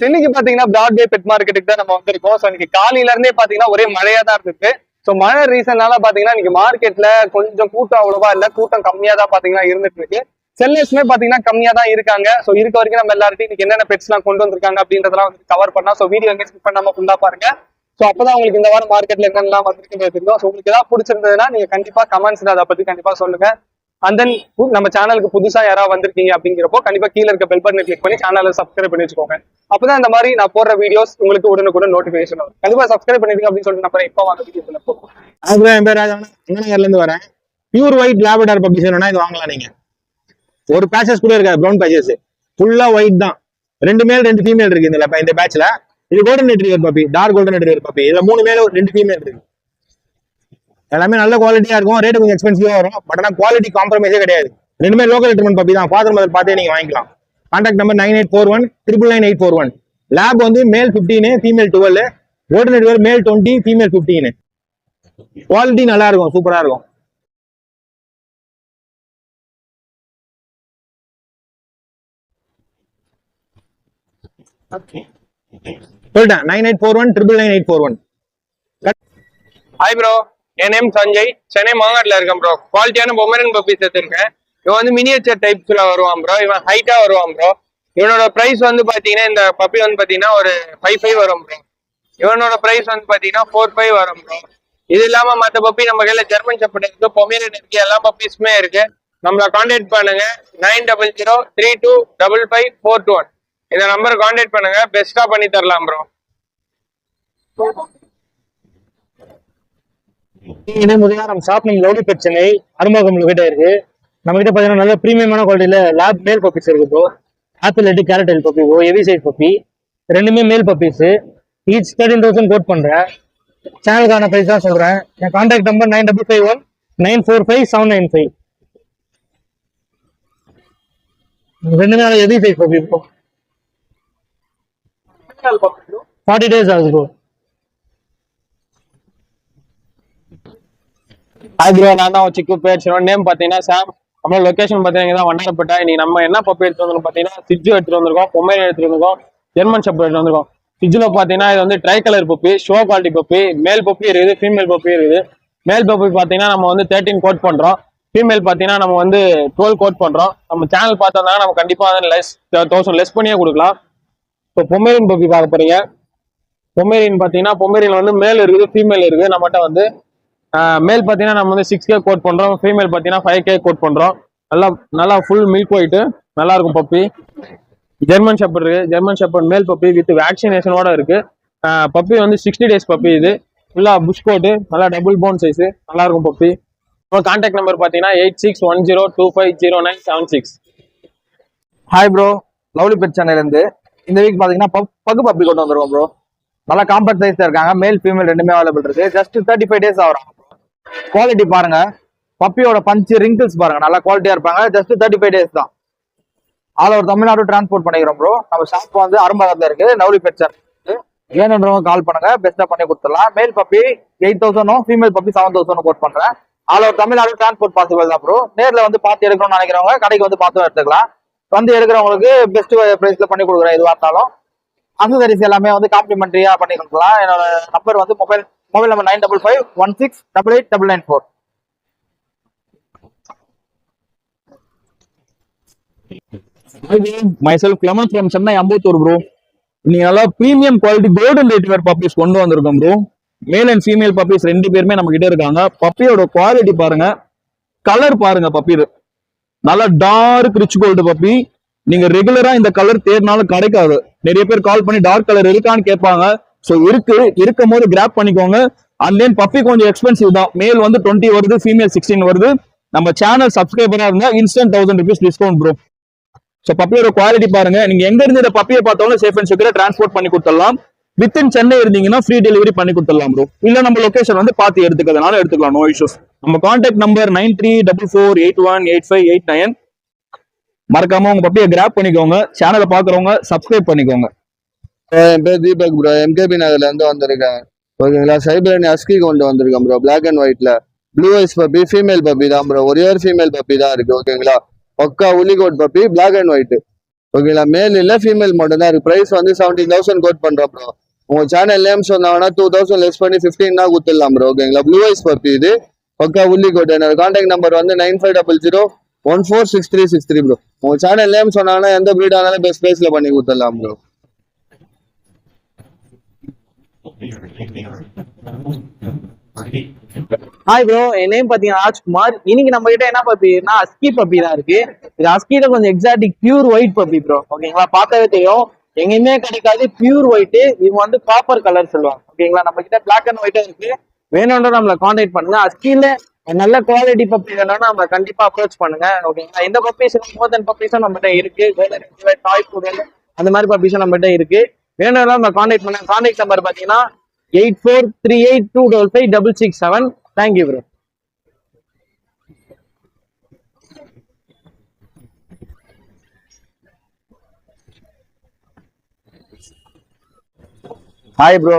இன்னைக்கு பாத்தீங்கன்னா Broadway bed மார்க்கெட்டுக்கு தான் நம்ம வந்திருக்கோம். ஸோ இன்னைக்கு காலையில இருந்தே பாத்தீங்கன்னா ஒரே மழையா தான் இருந்துச்சு. ஸோ மழை ரீசன்னால பாத்தீங்கன்னா இன்னைக்கு மார்க்கெட்ல கொஞ்சம் கூட்டம் அவ்வளவா இல்ல, கூட்டம் கம்மியா தான் பாத்தீங்கன்னா இருந்துட்டு இருக்கு. செல்லர்ஸ்மே பாத்தீங்கன்னா கம்மியா தான் இருக்காங்க. ஸோ இருக்க வரைக்கும் நம்ம எல்லார்ட்டையும் இன்னைக்கு என்னென்ன பெட்ஸ் எல்லாம் கொண்டு வந்திருக்காங்க அப்படின்றதெல்லாம் வந்து கவர் பண்ணா. ஸோ வீடியோ எங்க ஸ்கிப் பண்ணாம ஃபுல்லா பாருங்க. ஸோ அப்பதான் உங்களுக்கு இந்த வாரம் மார்க்கெட்ல என்னெல்லாம் வந்திருக்குன்னு தெரியும். ஸோ உங்களுக்கு ஏதாவது பிடிச்சிருந்ததுன்னா நீங்க கண்டிப்பா கமெண்ட்ஸ்ல அதை பத்தி கண்டிப்பா சொல்லுங்க. அண்ட் தென் நம்ம சேனலுக்கு புதுசா யாராவது வந்திருக்கீங்க அப்படிங்கிறப்போ கண்டிப்பா கீழே இருக்க பெல் பட்டனை கிளிக் பண்ணி சேனலை சப்ஸ்கிரைப் பண்ணி வச்சுக்கோங்க. அப்பதான் இந்த மாதிரி நான் போடுற வீடியோஸ் உங்களுக்கு உடனுக்குடன் நோட்டிபிகேஷன் வரும். கண்டிப்பா சப்ஸ்கிரைப் பண்ணிருக்கீங்க அப்படின்னு சொல்லிட்டு நம்ம இப்போ வாங்க வீடியோக்குள்ள போகும். அதுதான் என் பேர் ராஜாங்கர்ல இருந்து வரேன். பியூர் ஒயிட் லேபடார் பப்பீஸ் வேணும்னா இது வாங்கலாம். நீங்க ஒரு பேச்சஸ் கூட இருக்காது, ப்ரௌன் பேச்சஸ் ஃபுல்லா ஒயிட் தான். 2 மேல் 2 ஃபீமேல் இருக்கு இந்த பேட்ச்ல. இது golden retriever puppy, dark golden retriever puppy. இதுல 3 மேல் 2 ஃபீமேல் இருக்கு. எல்லாமே நல்ல குவாலிட்டியா இருக்கும். ரேட்டு கொஞ்சம் எக்ஸ்பென்சிவா வரும், பட் ஆனால் குவாலிட்டி காம்ப்ரமைஸே கிடையாது. 2 லோக்கல் ரிட்டர்மெண்ட் பப்பி தான். ஃபாதர் மதர் பார்த்தே நீங்க வாங்கிக்கலாம். கான்டாக்ட் நம்பர் 9841 லேப் வந்து மேல் 15, ஃபீமேல் 12. கோல்டன் ரெட்ரீவர் மேல் 20, ஃபீமேல் 15. குவாலிட்டி நல்லா இருக்கும், சூப்பரா இருக்கும். சொல்லிட்டேன் 9841 ஹாய் ப்ரோ, என் நேம் சஞ்சய். சென்னை மாங்காட்டில் இருக்கேன் ப்ரோ. குவாலிட்டியான பொமரன் பப்பீஸ் எடுத்திருக்கேன். இவன் வந்து மினியேச்சர் டைப்ஸ்ல வருவான் ப்ரோ. இவன் ஹைட்டா வருவான் ப்ரோ. இவனோட பிரைஸ் வந்து பாத்தீங்கன்னா இந்த பப்பி வந்து பாத்தீங்கன்னா ஒரு 5,500 வரும் ப்ரோ. இவனோட பிரைஸ் வந்து பாத்தீங்கன்னா 4,500 வரும் ப்ரோ. இது இல்லாம மற்ற பப்பி நம்ம கையில ஜெர்மன் ஷெப்பர்ட் இருக்கு, பொமேரியன் இருக்கு, எல்லா பப்பீஸுமே இருக்கு. நம்மள கான்டாக்ட் பண்ணுங்க 9003255421. இந்த நம்பரை கான்டாக்ட் பண்ணுங்க, பெஸ்டா பண்ணி தரலாம் ப்ரோ. நம்ம shopping lovely bed Chennai Arumbakkam கிட்ட இருக்கு. நம்ம கிட்ட பாத்தீங்கன்னா நல்ல பிரீமியமான குவாலிட்டியில லேப் மேல் பப்பீஸ் இருக்கு ப்ரோ. ஆப்பிள் எட்டு carrot L puppy bro, heavy size puppy. 2மே மேல் பப்பீஸ். ஈச் 13,000 கோட் பண்றேன். சேனலுக்கான பிரைஸ் தான் சொல்றேன். என் கான்டாக்ட் நம்பர் 9551945795. 2மே heavy size puppy bro. 40 days ஆகுது ப்ரோ. ஹாய் ப்ரோ, நான் தான் சிக்கு பேர். நேம் பாத்தீங்கன்னா சாம். நம்மளோட லொகேஷன் பாத்தீங்கன்னா வண்ணாரப்பேட்டை. இன்னைக்கு நம்ம என்ன பப்பி எடுத்து வந்திருக்கோம் பாத்தீங்கன்னா சிஜு எடுத்துட்டு வந்திருக்கோம், பொமேரியன் எடுத்துட்டு வந்திருக்கோம், ஜெர்மன் ஷெப்பர்ட் எடுத்து வந்திருக்கோம். சிஜுல பாத்தீங்கன்னா இது வந்து try colour puppy, show quality puppy. Male puppy இருக்குது, ஃபீமேல் பப்பி இருக்குது. மேல் பப்பி பாத்தீங்கன்னா நம்ம வந்து 13 கோட் பண்றோம். ஃபீமேல் பாத்தீங்கன்னா நம்ம வந்து 12 கோட் பண்றோம். நம்ம சேனல் பார்த்தோம்னா நம்ம கண்டிப்பா வந்து 1000 லெஸ் பண்ணியே கொடுக்கலாம். இப்போ பொமேரியன் பப்பி பார்க்க போறீங்க. பொமேரியன் பாத்தீங்கன்னா பொமேரியன் வந்து மேல் இருக்குது, ஃபீமேல் இருக்குது. நம்மகிட்ட வந்து மேல் பார்த்தீங்கன்னா நம்ம வந்து 6K கோட் பண்றோம், ஃபீமேல் பார்த்தீங்கன்னா 5K கோட் பண்றோம். நல்லா ஃபுல் மில்க் ஒயிட், நல்லா இருக்கும் பப்பி. ஜெர்மன் ஷெப்பர்ட் இருக்கு, German shepherd male puppy with வேக்சினேஷனோட இருக்கு. பப்பி வந்து 60 days பப்பி. இது ஃபுல்லா புஷ் கோட்டு, நல்லா டபுள் போன் சைஸ், நல்லா இருக்கும் பப்பி. கான்டாக்ட் நம்பர் பார்த்தீங்கன்னா 8610250976. ஹாய் ப்ரோ, லவ்லி பெட் சேனல்ல இருந்து இந்த வீக் பாத்தீங்கன்னா பக்கு பப்பி கொண்டு வந்துருவோம் ப்ரோ. நல்லா காம்பேக்ட் சைஸ்ல இருக்காங்க. மேல் ஃபீமேல் 2மே அவைலபிள் இருக்கு. ஜஸ்ட் 35 days ஆகும். குவாலிட்டி பாருங்க, பப்பியோட பஞ்சு ரிங்கிள்ஸ் பாருங்க, நல்லா குவாலிட்டியா இருப்பாங்க. ஜஸ்ட் 35 days தான். ஆல் ஓவர் தமிழ்நாடு டிரான்ஸ்போர்ட் பண்ணிக்கிறோம் ப்ரோ. நம்ம ஷாப் வந்து அரும்பாக்கத்துல இருக்கு, லவ்லி பெட் சேனல். வேணுன்றவங்க கால் பண்ணுங்க, பெஸ்டா பண்ணி கொடுத்துடலாம். Male puppy 8,000, female puppy 7,000 quote பண்றேன். All over Tamil Nadu transport possible தான் ப்ரோ. நேர்ல வந்து பார்த்து எடுக்கணும்னு நினைக்கிறவங்க கடைக்கு வந்து பார்த்து எடுத்துக்கலாம். வந்து எடுக்கிறவங்களுக்கு பெஸ்ட் பிரைஸ்ல பண்ணி கொடுக்குறேன். எதுவாக இருந்தாலும் அக்சசரிஸ் எல்லாமே வந்து காம்ப்ளிமெண்டரியா பண்ணி கொடுக்கலாம். என்னோட நம்பர் வந்து mobile number 9551688994. myself Clement from Chennai Ambuttur bro. நீங்க நல்லா premium quality golden retriever puppies கொண்டு வந்திருக்கோம் bro. Male and female puppies 2 பேருமே நம்ம கிட்ட இருக்காங்க. பப்பியோட குவாலிட்டி பாருங்க, கலர் பாருங்க. பப்பி நல்லா டார்க் ரிச் கோல்டு பப்பி. நீங்க ரெகுலரா இந்த கலர் தேடினாலும் கிடைக்காது. நிறைய பேர் கால் பண்ணி டார்க் கலர் இருக்கான்னு கேட்பாங்க. ஸோ இருக்கும் போது கிராப் பண்ணிக்கோங்க. அண்ட் தென் பப்பி கொஞ்சம் எக்ஸ்பென்சிவ் தான். மேல் வந்து 20 வருது, ஃபீமேல் 16 வருது. நம்ம சேனல் சப்ஸ்கிரைபரா இருந்தா instant 1000 rupees discount bro. So பப்பியோட குவாலிட்டி பாருங்க. நீங்க எங்க இருந்து இந்த பப்பியை பார்த்தாலும் சேஃப் அண்ட் செக்யூரா டிரான்ஸ்போர்ட் பண்ணி கொடுத்துடலாம். வித்தின் சென்னை இருந்தீங்கன்னா ஃப்ரீ டெலிவரி பண்ணி கொடுத்துடலாம் ப்ரோ. இல்ல நம்ம லொகேஷன் வந்து பார்த்து எடுத்துக்கிறதுனால எடுத்துக்கலாம், நோ இஷ்யூஸ். நம்ம கான்டாக்ட் நம்பர் 9344818589. மறக்காம உங்க பப்பியை கிராப் பண்ணிக்கோங்க. சேனலை பாக்குறவங்க சப்ஸ்கிரைப் பண்ணிக்கோங்க. என் பேர் தீபக் ப்ரோ, எம்கேபி நகர்ல இருந்து வந்திருக்கேன். ஓகேங்களா, சைபரன் அஸ்கி கொண்டு வந்திருக்கேன் ப்ரோ, பிளாக் அண்ட் ஒயிட்ல. Blue eyes puppy, female puppy தான் ப்ரோ, ஒரே ஒரு ஃபீமேல் பப்பி தான் இருக்கு. ஓகேங்களா, பக்கா woolly coat puppy, black and white. ஓகேங்களா, மேல் இல்ல ஃபீமேல் மட்டும் தான் இருக்கு. பிரைஸ் வந்து 17,000 கோட் பண்றோம் ப்ரோ. உங்க சேனல் நேம் சொன்னாங்கன்னா 2,000 லெஸ் பண்ணி 15 தான் கொடுத்துடலாம் ப்ரோ. ஓகேங்களா, ப்ளூ ஐஸ் பப்பி இது, பக்கா உலிகோட். என்னோட கான்டாக்ட் நம்பர் வந்து 9500146363 ப்ரோ. உங்க சேனல் நேம் சொன்னாங்கன்னா எந்த பிரீட் ஆனாலும் பெஸ்ட் பிரைஸ்ல பண்ணி கொடுத்துடலாம் ப்ரோ. ஹாய் ப்ரோ, என் நேம் பாத்தீங்கன்னா ராஜ்குமார். இன்னைக்கு நம்ம கிட்ட என்ன பப்பினா அஸ்கி பப்பி தான் இருக்கு. இது அஸ்கில கொஞ்சம் exotic pure white puppy bro. ஓகேங்களா, பார்த்தாவே தெரியும், எங்கேயுமே கிடைக்காது பியூர் ஒயிட். இவங்க வந்து காப்பர் கலர் சொல்லுவாங்க. ஓகேங்களா, நம்ம கிட்ட பிளாக் அண்ட் ஒயிட்டும் இருக்கு. வேணும்னா நம்மளை கான்டாக்ட் பண்ணுங்க. அஸ்கில நல்ல குவாலிட்டி பப்பி வேணும்னா நம்ம கண்டிப்பா அப்ரோச் பண்ணுங்க. ஓகேங்களா, இந்த பப்பீஸ் மோர் தென் பப்பீஸும் நம்மகிட்ட இருக்கு. டாய் புடல் அந்த மாதிரி பப்பீஸும் நம்மகிட்ட இருக்கு. வேணும்னா நம்ம கான்டாக்ட் பண்ணுங்க. கான்டாக்ட் நம்பர் பாத்தீங்கன்னா 8438255667. Thank you bro. Hi bro,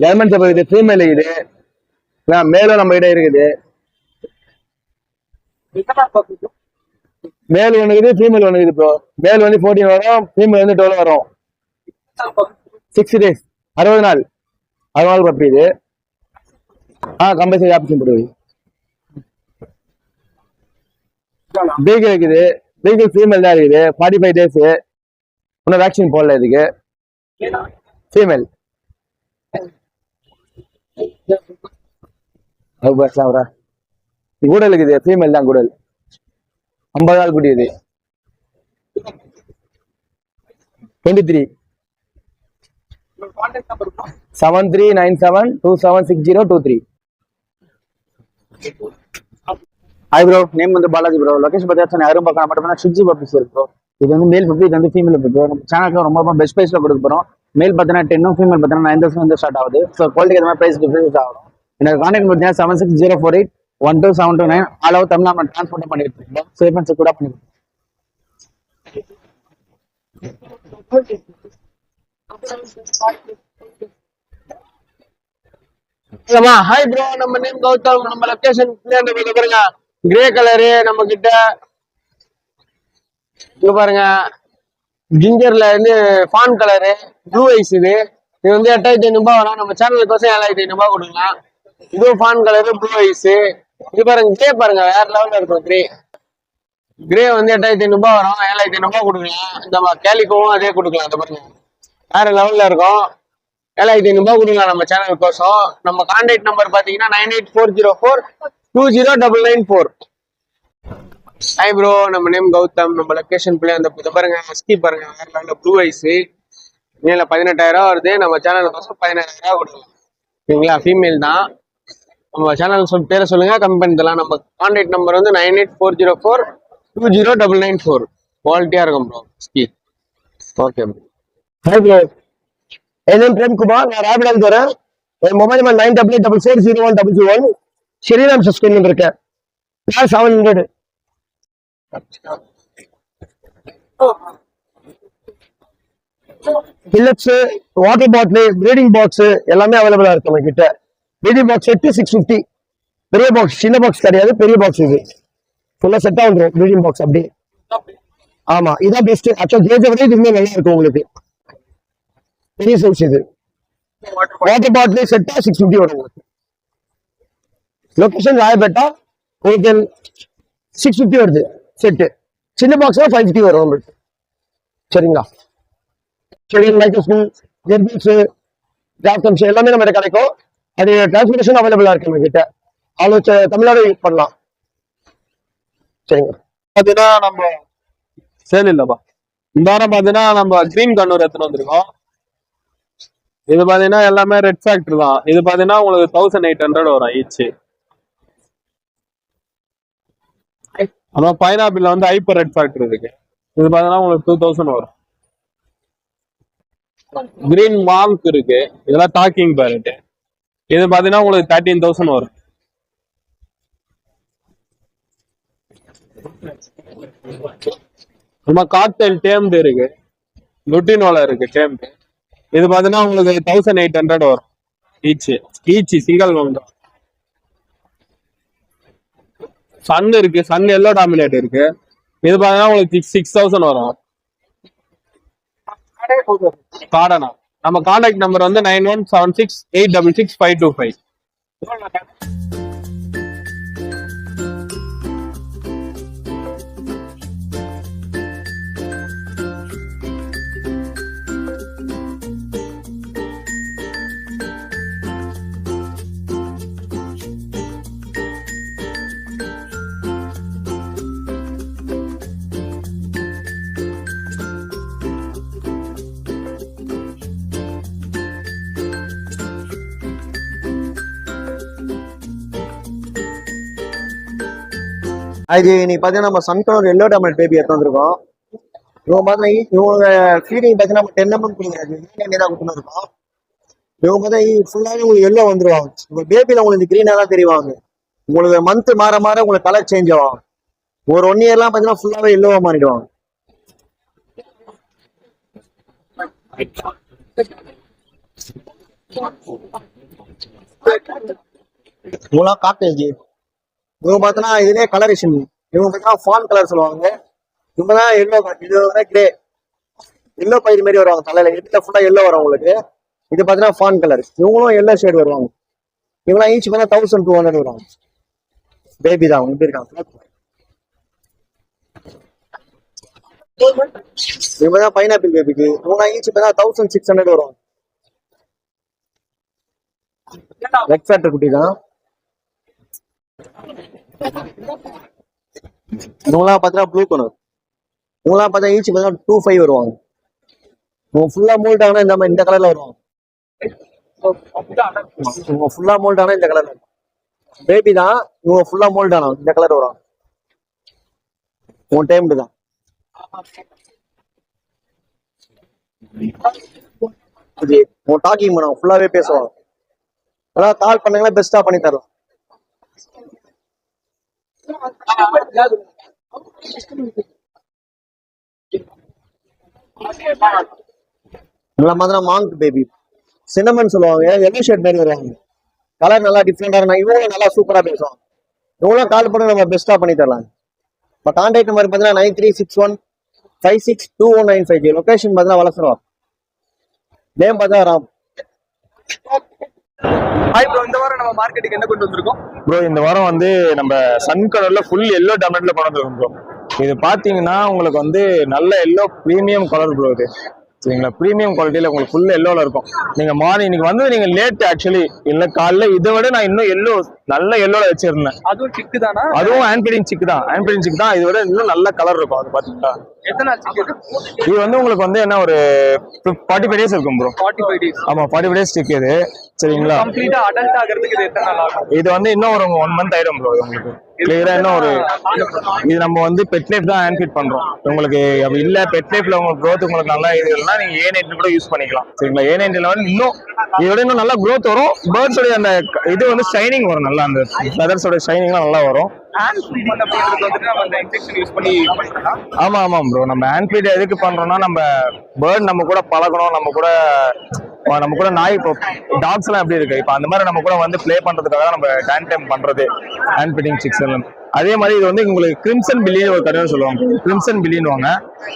German shepherd இது ஃபீமேல். இது மேலும் நம்ம கிட்ட இருக்குது. மேல் ஒன்று இருக்குது, ஃபீமேல் ஒன்று இருக்குது ப்ரோ. மேல் வந்து 14 வரும், ஃபீமேல் வந்து 12 வரும். 6 days, 60 நாள். 60 நாள் பப்பி இது. கம்பல்சரி ஆப்ஷன் போடுவது. பீகல் இருக்குது, பீகல் ஃபீமேல் தான் இருக்குது. 45 days. இன்னும் வேக்சின் போடல இதுக்கு. ஃபீமேல் கூடல் இருக்குது, ஃபீமேல் தான் கூடல். 50 நாள் குட்டி இது. 23 7397276023. ஹாய் ப்ரோ, நேம் வந்து பாலாஜி ப்ரோ. லொகேஷன் பார்த்தீங்கன்னா யாரும் பார்க்க மட்டும் சுஜி பப்பீஸ் இருக்கு ப்ரோ. இது வந்து மேல் பப்பி, இது வந்து ஃபீமேல் பப்பி ப்ரோ. நம்ம சேனலுக்கு ரொம்ப பெஸ்ட் ப்ரைஸ்ல கொடுக்க போறோம். மேல் பார்த்தீங்கன்னா 10, ஃபீமேல் பார்த்தீங்கன்னா 9,000 வந்து ஸ்டார்ட் ஆகுது. ஸோ குவாலிட்டி அந்த மாதிரி ப்ரைஸ் டிஃபரன்ஸ் ஆகும். எனக்கு கான்டாக்ட் பார்த்தீங்கன்னா 7604812729. அளவு தமிழ் நம்ம டிரான்ஸ்போர்ட் பண்ணிட்டு இருக்கோம். சேஃப் கூட பண்ணிருக்கோம். ஹாய் ப்ரோ, நம்ம நேம் கௌதம். நம்ம லொகேஷன் பாருங்க, கிரே கலரு நம்ம கிட்ட. இங்க பாருங்க, ஜிஞ்சர்ல வந்து ஃபான் கலரு, ப்ளூ ஐஸ். இது வந்து 8500 வரும். நம்ம சேனலுக்கு 7500 கொடுக்கலாம். இதுவும் ஃபான் கலரு, ப்ளூ ஐஸ். இது பாருங்க, கிரே பாருங்க, வேற லெவல்ல இருக்கும். கிரே வந்து 8500 வரும், 7500 கொடுக்கலாம். இந்த கேலிக்கோவும் அதே கொடுக்கலாம். இந்த பாருங்க, வேற லெவல்ல இருக்கும். 7500 கொடுக்கலாம் நம்ம சேனலுக்கோசம். நம்ம கான்டாக்ட் நம்பர் பாத்தீங்கன்னா 9840420994. ஹாய் ப்ரோ, நம்ம நேம் கௌதம். நம்ம லொகேஷன் பிள்ளை அந்த பாருங்க, அஸ்கி பாருங்க, வேற லெவல்ல ப்ளூ ஐஸ். மேல 18,000 வருது. நம்ம சேனலுக்கோசம் 17,000 கொடுக்கலாம். ஓகேங்களா, ஃபீமேல் தான். நம்ம சேனல் பேரை சொல்லுங்க, கம்மி பண்ணி தரலாம். நம்ம கான்டாக்ட் நம்பர் வந்து 9840420994. குவாலிட்டியா இருக்கும் ப்ரோ ஸ்கி. Okay bro. ஹாய் ப்ரோ, என் நேம் பிரேம்குமார். நான் ராபிடால் வரேன். என் மொபைல் நம்பர் 98440101. ஸ்ரீராம் சப்ஸ்கிரைப் இருக்கேன். 700. Pellets, water bottle, breeding box எல்லாமே அவைலபிளா இருக்கு நம்ம கிட்ட. Breeding box set 650. பெரிய பாக்ஸ், சின்ன பாக்ஸ் கிடையாது, பெரிய பாக்ஸ். இது ஃபுல்லா செட் ஆகும் ப்ரீடிங் பாக்ஸ். அப்படி ஆமா, இதான் பெஸ்ட். ஆக்சுவலா கேஜை விட இதுவுமே நல்லா இருக்கும் உங்களுக்கு. பெரிய சைஸ் இது. வாட்டர் பாட்டில் செட்டா 650 வரும் உங்களுக்கு. லொகேஷன் ராயப்பேட்டா. உங்களுக்கு 650 வருது செட்டு. சின்ன பாக்ஸ் 550 வரும் உங்களுக்கு. சரிங்களா, சரி. மைக்ரோஸ்கோப், ஜெர்பில்ஸ், ஜாப்டம்ஸ் எல்லாமே நம்ம கிட்ட கிடைக்கும். அது டிரான்ஸ்போர்டேஷன் அவைலபிளா இருக்கு நம்ம கிட்ட. ஆலோசனை தமிழ்நாடு யூஸ் பண்ணலாம். சரிங்க. பாத்தீங்கன்னா நம்ம சேல் இல்லப்பா. இந்த வாரம் பாத்தீங்கன்னா நம்ம கிரீன் கண்ணூர் எடுத்துட்டு வந்திருக்கோம். இது பாத்தீங்கன்னா எல்லாமே ரெட் ஃபேக்டர் தான். இது பாத்தீங்கன்னா உங்களுக்கு 1800 வரும் ஈச். அதான் பைனாப்பிள் வந்து ஹைப்பர் ரெட் ஃபேக்டர் இருக்கு. இது பாத்தீங்கன்னா உங்களுக்கு 2000 வரும். கிரீன் மார்க் இருக்கு, இதெல்லாம் டாக்கிங் பேரட். இது பாத்தீங்கன்னா உங்களுக்கு 13,000 வரும். நம்ம காக்டெயில் டேம்டு இருக்கு. லுட்டினோல இருக்கு கேம்ப். இது பாத்தீங்கன்னா உங்களுக்கு 1800 வரும் ஈச் சிங்கிள் ஒன் தான். சன் இருக்கு, சன் எல்லோ டாமினேட் இருக்கு. இது பாத்தீங்கன்னா உங்களுக்கு 6000 வரும். கார்டனா நம்ம கான்டாக்ட் நம்பர் வந்து 9176866525. அது நீ பாத்தீங்கன்னா நம்ம சன்ஃபிளவர் எல்லோ டாமினேட் பேபி எடுத்து வந்திருக்கோம். இவங்க பாத்தீங்கன்னா இவங்க ஃபீடிங் பாத்தீங்கன்னா நம்ம 10 mm கொடுக்குறாரு, தான் கொடுத்துன்னு இருக்கோம். இவங்க பார்த்தா ஃபுல்லாவே உங்களுக்கு எல்லோ வந்துருவாங்க. உங்க பேபில உங்களுக்கு கிரீனா தான் தெரிவாங்க. உங்களுக்கு மந்த் மாற மாற உங்களுக்கு கலர் சேஞ்ச் ஆகும். ஒரு 1 yearலாம் பாத்தீங்கன்னா ஃபுல்லாவே எல்லோவா மாறிடுவாங்க. இவங்களாம் காட்டேஜ். இவங்க பார்த்தோன்னா இதுலேயே கலரேஷன். இவங்க பார்த்தீங்கன்னா ஃபான் கலர் சொல்லுவாங்க. இவங்க தான் எல்லோ, இது வந்து கிரே எல்லோ பயிர் மாதிரி வருவாங்க. தலையில ஹெட்ல ஃபுல்லா எல்லோ வரும் உங்களுக்கு. இது பார்த்தீங்கன்னா ஃபான் கலர். இவங்களும் எல்லோ ஷேட் வருவாங்க. இவங்களாம் ஈச் பார்த்தா 1200 வருவாங்க. பேபி தான் அவங்க எப்படி இருக்காங்க. இவங்க தான் பைனாப்பிள் பேபிக்கு. இவங்க ஈச் பார்த்தா 1600 வருவாங்க. ரெட் ஃபேக்டர் குட்டி தான். இவங்களாம் பார்த்தா ப்ளூ கலர். இவங்களாம் பார்த்தா ஈச் பார்த்தா 2500 வருவாங்க. இவங்க ஃபுல்லா மோல்ட் ஆனா இந்த கலர்ல வருவாங்க. இவங்க ஃபுல்லா மோல்ட் ஆனா இந்த கலர்ல பேபி தான். இவங்க ஃபுல்லா மோல்ட் ஆனா இந்த கலர் வருவாங்க. உன் டைம் தான். உன் டாக்கிங் பண்ணுவாங்க, ஃபுல்லாவே பேசுவாங்க. அதான் கால் பண்ணீங்கன்னா பெஸ்டா பண்ணி தரலாம். நல்லா மாதிரி மாங்க் பேபி சின்னமன் சொல்லுவாங்க. எல்லோ ஷேட் மாதிரி வருவாங்க. கலர் நல்லா டிஃப்ரெண்டா இருந்தா இவங்க நல்லா சூப்பரா பேசுவாங்க. இவங்களும் கால் பண்ணி நம்ம பெஸ்டா பண்ணி தரலாம். இப்போ கான்டாக்ட் நம்பர் பார்த்தீங்கன்னா 9361562195. லொகேஷன் பார்த்தீங்கன்னா வளசரம். நேம் பார்த்தா ராம். ஹாய் ப்ரோ, இந்த வாரம் நம்ம மார்க்கெட்டுக்கு என்ன கொண்டு வந்திருக்கோம் ப்ரோ? இந்த வாரம் வந்து நம்ம சன் கலர்ல ஃபுல் எல்லோ டாமினேட்ல கொண்டு வந்திருக்கோம் ப்ரோ. இது பாத்தீங்கன்னா உங்களுக்கு வந்து நல்ல எல்லோ பிரீமியம் கலர் ப்ரோ. இது சரிங்களா, பிரீமியம் குவாலிட்டியில உங்களுக்கு ஃபுல் எல்லோல இருக்கும். நீங்க மார்னிங் இன்னைக்கு வந்து நீங்க லேட் ஆக்சுவலி இல்ல காலைல இதை விட நான் இன்னும் எல்லோ நல்ல எல்லோல வச்சிருந்தேன். அதுவும் சிக்கு தானா? அதுவும் ஹேண்ட் சிக்கு தான். ஹேண்ட் சிக்கு தான். இதை விட இன்னும் நல்ல கலர் இருக்கும். அது பாத்தீங்களா, எத்தனை சிக்கு? இது வந்து உங்களுக்கு வந்து என்ன ஒரு 45 days இருக்கும் ப்ரோ. 45 days. ஆமா, 45 days சிக்கு இது. சரிங்களா, கம்ப்ளீட்டா அடல்ட் ஆகிறதுக்கு இது எத்தனை நாள் ஆகும்? இது வந்து இன்னும் ஒரு 1 month ஆயிடும் ப்ரோ. உங்களுக்கு கிளியரா இன்னும் ஒரு இது நம்ம வந்து பெட் லைஃப் தான் ஹேண்ட் ஃபீட் பண்றோம். உங்களுக்கு அப்படி இல்ல பெட் லைஃப்ல உங்களுக்கு growth உங்களுக்கு நல்லா இது இல்லைன்னா நீங்க A90 கூட யூஸ் பண்ணிக்கலாம். சரிங்களா, A90 வந்து இன்னும் இதோட இன்னும் நல்லா growth வரும். பேர்ட்ஸோட அந்த இது வந்து ஷைனிங் வரும். நல்லா அந்த ஃபெதர்ஸோட ஷைனிங்லாம் நல்லா வரும். ஆமா ஆமா ப்ரோ, நம்ம ஹேண்ட் ஃபீட் எதுக்கு பண்றோம்னா நம்ம பேர்ட் நம்ம கூட பழகணும். நம்ம கூட நாய் இப்போ டாக்ஸ் எல்லாம் எப்படி இருக்கு, இப்போ அந்த மாதிரி நம்ம கூட வந்து பிளே பண்றதுக்காக நம்ம டைம் பண்றது ஹேண்ட் ஃபீடிங் சிக்ஸ் எல்லாம். அதே மாதிரி இது வந்து உங்களுக்கு கிரிம்சன் பில்லின்னு ஒரு கடையில் சொல்லுவாங்க. கிரிம்சன் பில்லின்னு வாங்க.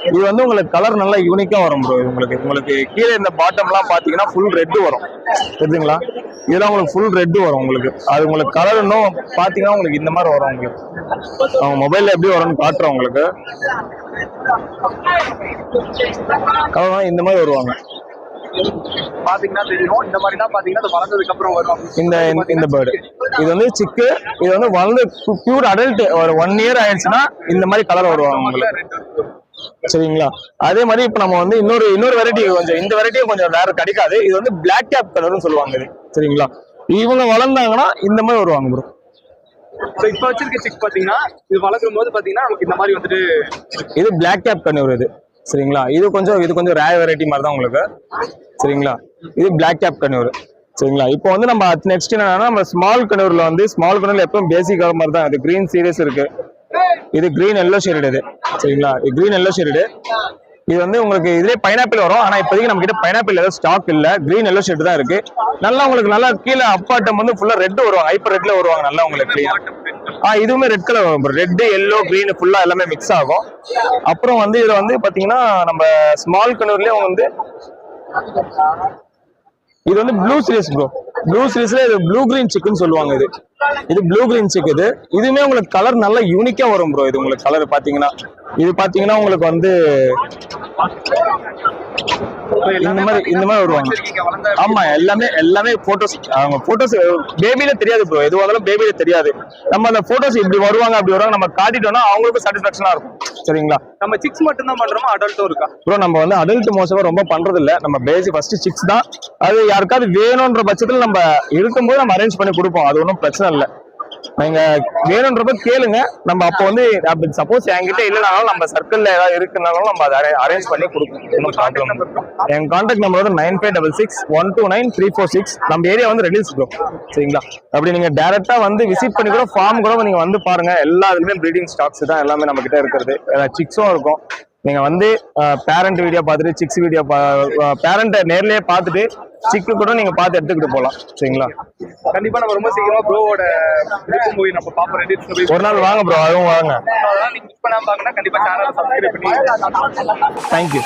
இது வந்து உங்களுக்கு கலர் நல்லா யூனிக்கா வரும் ப்ரோ. உங்களுக்கு கீழே இந்த பாட்டம்லாம் பாத்தீங்கன்னா ஃபுல் ரெட் வரும். தெரியுதுங்களா, இதெல்லாம் உங்களுக்கு ஃபுல் ரெட் வரும். உங்களுக்கு அது உங்களுக்கு கலர் இன்னும் பாத்தீங்கன்னா உங்களுக்கு இந்த மாதிரி வரும். உங்களுக்கு அவங்க மொபைல்ல எப்படி வரும்னு காட்டுறோம். உங்களுக்கு கலர் இந்த மாதிரி வருவாங்க. பாத்தீங்கன்னா தெரியும். இந்த மாதிரி தான் பாத்தீங்கன்னா வளர்ந்ததுக்கு அப்புறம் வரும் இந்த பேர்டு. இது வந்து சிக்கு. இது வந்து வளர்ந்து பியூர் அடல்ட் ஒரு 1 year ஆயிடுச்சுன்னா இந்த மாதிரி கலர் வருவாங்க உங்களுக்கு. சரிங்களா, அதே மாதிரி இப்ப நம்ம வந்து இன்னொரு வெரைட்டி கொஞ்சம் இந்த வெரைட்டியும் கொஞ்சம் வேற கிடைக்காது. இது வந்து பிளாக் கேப் கலர்னு சொல்லுவாங்க இது. சரிங்களா, இவங்க வளர்ந்தாங்கன்னா இந்த மாதிரி வருவாங்க ப்ரோ. இப்ப வச்சிருக்க சிக் பாத்தீங்கன்னா இது வளர்க்கும் போது பாத்தீங்கன்னா நமக்கு இந்த மாதிரி வந்துட்டு இது பிளாக் கேப் கண்ணூர். இது சரிங்களா, இது கொஞ்சம் ரேர் வெரைட்டி மாதிரி தான் உங்களுக்கு. சரிங்களா, இது பிளாக் கேப் கண்ணூர். சரிங்களா, இப்போ வந்து நம்ம நெக்ஸ்ட் என்னன்னா நம்ம ஸ்மால் கண்ணூர்ல வந்து ஸ்மால் கண்ணூர்ல எப்பவும் பேசிக் மாதிரி தான். இது கிரீன் சீரியஸ் இருக்கு. இது கிரீன் எல்லோ ஷேடு. இது சரிங்களா, இது கிரீன் எல்லோ ஷேடு. இது வந்து உங்களுக்கு இதுலயே பைனாப்பிள் வரும். ஆனா இப்போதைக்கு நம்ம கிட்ட பைனாப்பிள் ஏதாவது ஸ்டாக் இல்ல, கிரீன் எல்லோ ஷேட் தான் இருக்கு. நல்லா உங்களுக்கு நல்லா கீழே அப்பாட்டம் வந்து ஃபுல்லா ரெட் வருவாங்க, ஹைப்பர் ரெட்ல வருவாங்க நல்லா உங்களுக்கு. இதுவுமே ரெட் கலர் வரும், ரெட் எல்லோ கிரீன் ஃபுல்லா எல்லாமே மிக்ஸ் ஆகும். அப்புறம் வந்து இதுல வந்து பாத்தீங்கன்னா நம்ம ஸ்மால் கனூர்லயே வந்து இது வந்து ப்ளூ சீரிஸ் ப்ரோ. ப்ளூ சீரிஸ்ல இது ப்ளூ கிரீன் சிக்குன்னு சொல்லுவாங்க. இது ப்ளூ கிரீன் சிக். இதுவுமே உங்களுக்கு கலர் நல்லா யூனிக்கா வரும் ப்ரோ. இது உங்களுக்கு கலர் பாத்தீங்கன்னா உங்களுக்கு வந்து இந்த மாதிரி வருவாங்க. ஆமா, எல்லாமே போட்டோஸ். அவங்க போட்டோஸ் பேபில தெரியாது ப்ரோ, எதுவாக இருந்தாலும் பேபில தெரியாது. நம்ம அந்த போட்டோஸ் இப்படி வருவாங்க அப்படி வருவாங்க நம்ம காட்டிட்டோம்னா அவங்களுக்கும் சாட்டிஸ்பாக்சனா இருக்கும். சரிங்களா? நம்ம சிக்ஸ் மட்டும் தான் பண்றோமா, அடல்ட்டும் இருக்கா ப்ரோ? நம்ம வந்து அடல்ட் மோஸ்டா ரொம்ப பண்றது இல்ல, நம்ம பேசிக் ஃபர்ஸ்ட் சிக்ஸ் தான். அது யாருக்காவது வேணும்ன்ற பட்சத்துல நம்ம இருக்கும்போது நம்ம அரேஞ்ச் பண்ணி கொடுப்போம், அது ஒன்றும் பிரச்சனை இல்லை. நீங்க வேணும்ன்றப்ப கேளுங்க, நம்ம அப்போ வந்து சப்போஸ் என்கிட்ட இல்லைனாலும் நம்ம சர்க்கிள்ல ஏதாவது இருக்குனாலும் நம்ம அதை அரேஞ்ச் பண்ணி கொடுப்போம். என் கான்டாக்ட் நம்பர் வந்து 9566129346. நம்ம ஏரியா வந்து ரெடில்ஸ் ப்ரோ. சரிங்களா? அப்படி நீங்க டைரக்டா வந்து விசிட் பண்ணி கூட ஃபார்ம் கூட நீங்க வந்து பாருங்க. எல்லா இதுலயுமே ப்ரீடிங் ஸ்டாக்ஸ் தான் எல்லாமே நம்ம கிட்ட இருக்கிறது. சிக்ஸும் இருக்கும். நீங்க வந்து பேரண்ட் வீடியோ பார்த்துட்டு சிக்ஸ் வீடியோ பேரண்ட்டை நேர்லயே பார்த்துட்டு சிக்கு கூட நீங்க பார்த்து எடுத்துக்கிட்டு போகலாம். சரிங்களா? கண்டிப்பா நம்ம ரொம்ப சீக்கிரமா ப்ரோவோட மூவி நம்ம பாப்போம். ஒரு நாள் வாங்க ப்ரோ, அதுவும் வாங்க. அதெல்லாம் நீங்க மிஸ் பண்ணாம பாக்கணும். கண்டிப்பா சேனலை சப்ஸ்கிரைப் பண்ணி தேங்க்யூ.